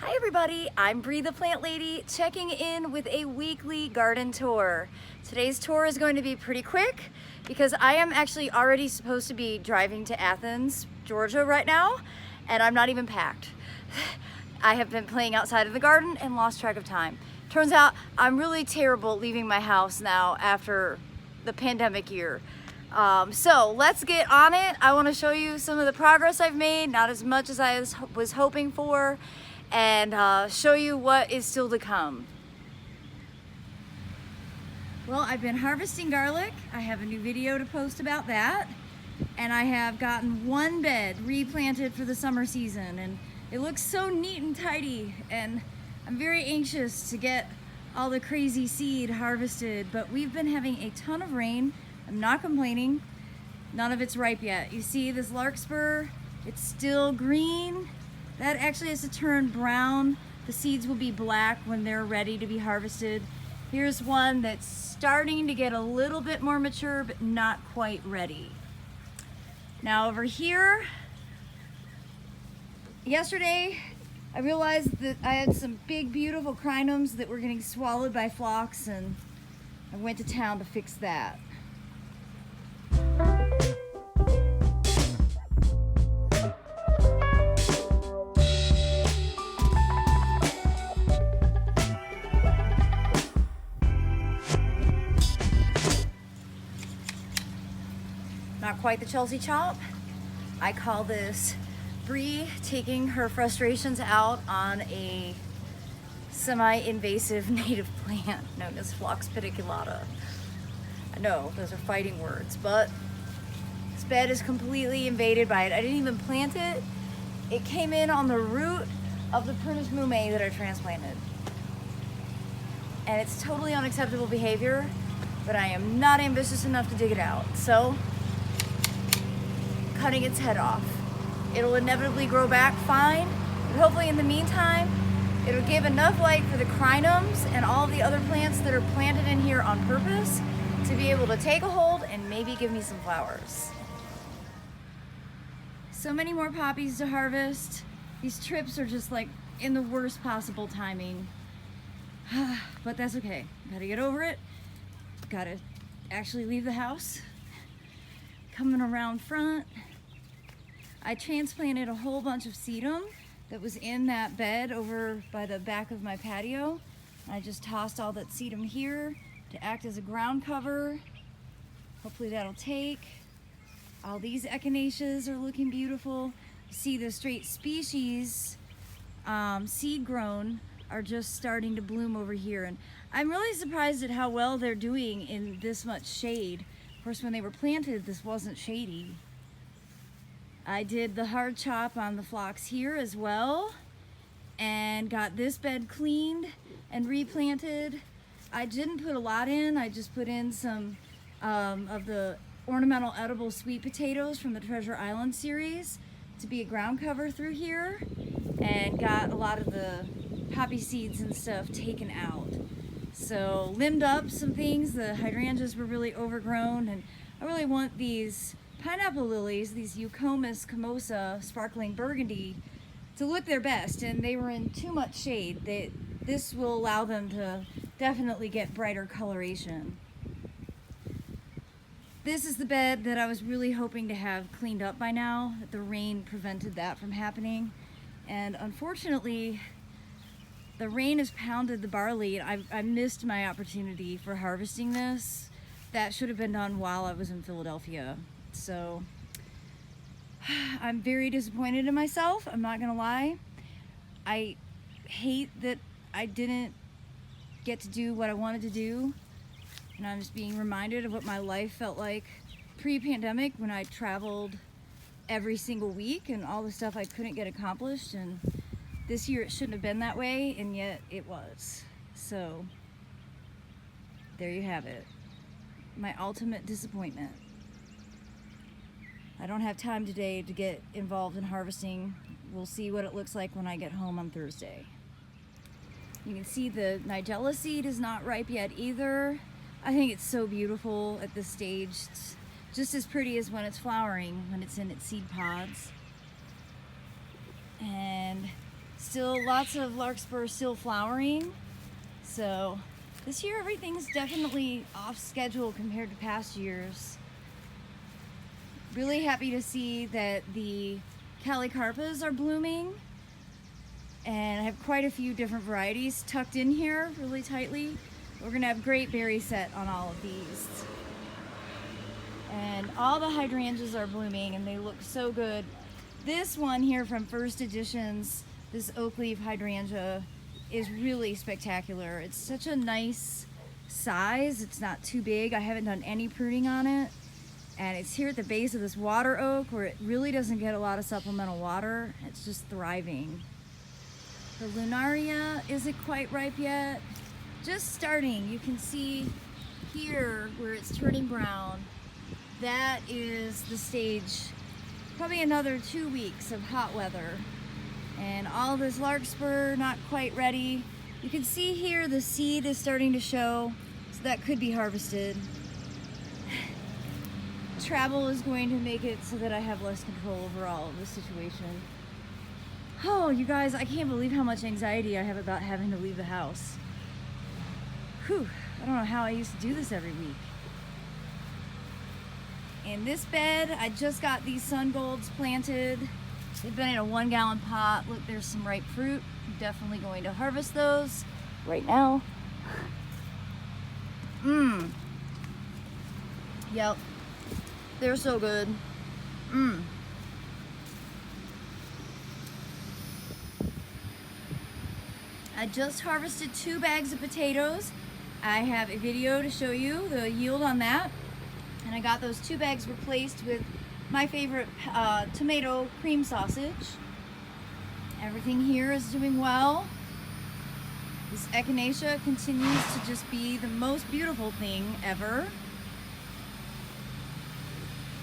Hi everybody, I'm Bree the Plant Lady checking in with a weekly garden tour. Today's tour is going to be pretty quick because I am actually already supposed to be driving to Athens, Georgia right now, and I'm not even packed. I have been playing outside of the garden and lost track of time. Turns out I'm really terrible at leaving my house now after the pandemic year. So let's get on it. I want to show you some of the progress I've made, not as much as I was hoping for, and show you what is still to come. Well, I've been harvesting garlic. I have a new video to post about that. And I have gotten one bed replanted for the summer season, and it looks so neat and tidy, and I'm very anxious to get all the crazy seed harvested, but we've been having a ton of rain. I'm not complaining. None of it's ripe yet. You see this larkspur? It's still green. That actually has to turn brown. The seeds will be black when they're ready to be harvested. Here's one that's starting to get a little bit more mature, but not quite ready. Now over here, yesterday I realized that I had some big, beautiful crinums that were getting swallowed by phlox, and I went to town to fix that. Not quite the Chelsea chop. I call this Bree taking her frustrations out on a semi-invasive native plant known as Phlox pediculata. I know, those are fighting words, but this bed is completely invaded by it. I didn't even plant it. It came in on the root of the Prunus mume that I transplanted. And it's totally unacceptable behavior, but I am not ambitious enough to dig it out. So, cutting its head off. It'll inevitably grow back fine, but hopefully in the meantime, it'll give enough light for the crinums and all the other plants that are planted in here on purpose to be able to take a hold and maybe give me some flowers. So many more poppies to harvest. These trips are just like in the worst possible timing. But that's okay. Gotta get over it. Gotta actually leave the house. Coming around front, I transplanted a whole bunch of sedum that was in that bed over by the back of my patio. I just tossed all that sedum here to act as a ground cover. Hopefully that'll take. All these echinaceas are looking beautiful. You see the straight species seed grown are just starting to bloom over here. And I'm really surprised at how well they're doing in this much shade. Of course, when they were planted, this wasn't shady. I did the hard chop on the phlox here as well and got this bed cleaned and replanted. I didn't put a lot in. I just put in some of the ornamental edible sweet potatoes from the Treasure Island series to be a ground cover through here, and got a lot of the poppy seeds and stuff taken out. So limbed up some things. The hydrangeas were really overgrown, and I really want these pineapple lilies, these Eucomis comosa sparkling burgundy, to look their best, and they were in too much shade. This will allow them to definitely get brighter coloration. This is the bed that I was really hoping to have cleaned up by now. The rain prevented that from happening, and unfortunately the rain has pounded the barley. I missed my opportunity for harvesting this. That should have been done while I was in Philadelphia. So I'm very disappointed in myself, I'm not gonna lie. I hate that I didn't get to do what I wanted to do, and I'm just being reminded of what my life felt like pre-pandemic when I traveled every single week and all the stuff I couldn't get accomplished. And this year it shouldn't have been that way, and yet it was. So there you have it, my ultimate disappointment. I don't have time today to get involved in harvesting. We'll see what it looks like when I get home on Thursday. You can see the nigella seed is not ripe yet either. I think it's so beautiful at this stage. It's just as pretty as when it's flowering, when it's in its seed pods. And Still lots of larkspur still flowering. So this year everything's definitely off schedule compared to past years. Really happy to see that the calicarpas are blooming. And I have quite a few different varieties tucked in here really tightly. We're gonna have great berry set on all of these. And all the hydrangeas are blooming and they look so good. This one here from First Editions, this oak leaf hydrangea, is really spectacular. It's such a nice size. It's not too big. I haven't done any pruning on it. And it's here at the base of this water oak where it really doesn't get a lot of supplemental water. It's just thriving. The lunaria isn't quite ripe yet. Just starting. You can see here where it's turning brown. That is the stage. Probably another 2 weeks of hot weather. And all this larkspur not quite ready. You can see here the seed is starting to show, so that could be harvested. Travel is going to make it so that I have less control over all of this situation. Oh, you guys, I can't believe how much anxiety I have about having to leave the house. Whew, I don't know how I used to do this every week. In this bed, I just got these sun golds planted. They've been in a 1 gallon pot. Look, there's some ripe fruit. I'm definitely going to harvest those right now. Yep. They're so good. I just harvested 2 bags of potatoes. I have a video to show you the yield on that. And I got those 2 bags replaced with my favorite tomato cream sausage. Everything here is doing well. This echinacea continues to just be the most beautiful thing ever.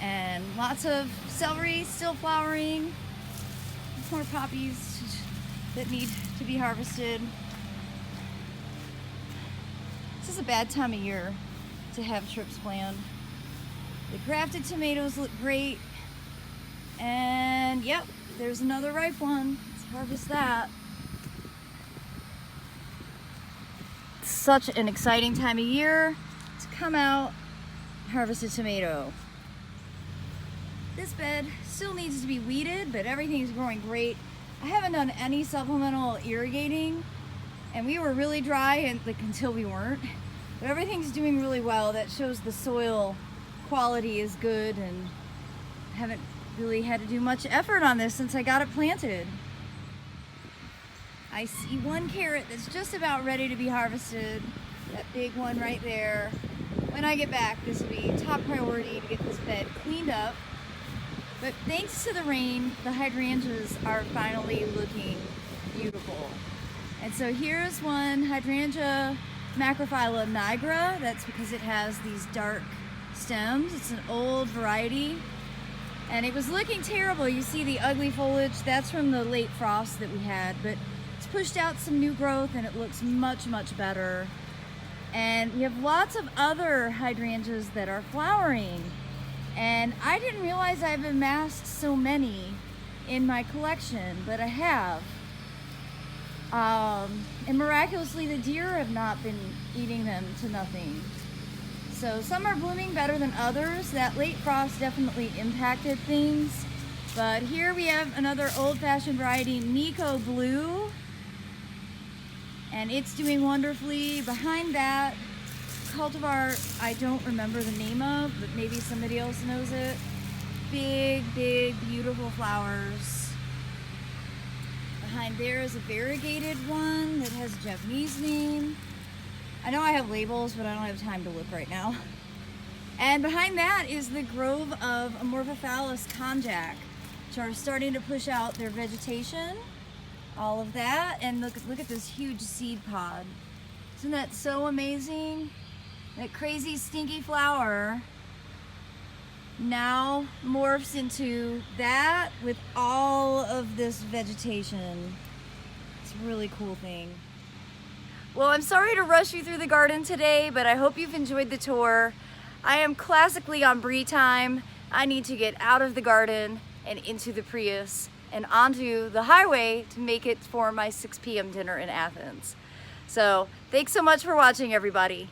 And lots of celery still flowering. More poppies that need to be harvested. This is a bad time of year to have trips planned. The grafted tomatoes look great. And yep, there's another ripe one. Let's harvest that. It's such an exciting time of year to come out and harvest a tomato. This bed still needs to be weeded, but everything's growing great. I haven't done any supplemental irrigating, and we were really dry until we weren't. But everything's doing really well. That shows the soil quality is good, and I haven't really had to do much effort on this since I got it planted. I see 1 carrot that's just about ready to be harvested. That big one right there. When I get back, this will be top priority to get this bed cleaned up. But thanks to the rain, the hydrangeas are finally looking beautiful. And so here's one hydrangea Macrophylla nigra. That's because it has these dark stems. It's an old variety. And it was looking terrible. You see the ugly foliage, that's from the late frost that we had. But it's pushed out some new growth and it looks much, much better. And we have lots of other hydrangeas that are flowering. And I didn't realize I've amassed so many in my collection, but I have. And miraculously, the deer have not been eating them to nothing. So some are blooming better than others. That late frost definitely impacted things. But here we have another old-fashioned variety, Nico Blue. And it's doing wonderfully. Behind that, cultivar I don't remember the name of, but maybe somebody else knows it. Big, big, beautiful flowers. Behind there is a variegated one that has a Japanese name. I know I have labels, but I don't have time to look right now. And behind that is the grove of Amorphophallus konjac, which are starting to push out their vegetation. All of that, and look at this huge seed pod. Isn't that so amazing? That crazy stinky flower now morphs into that with all of this vegetation. It's a really cool thing. Well, I'm sorry to rush you through the garden today, but I hope you've enjoyed the tour. I am classically on brie time. I need to get out of the garden and into the Prius and onto the highway to make it for my 6 p.m. dinner in Athens. So thanks so much for watching, everybody.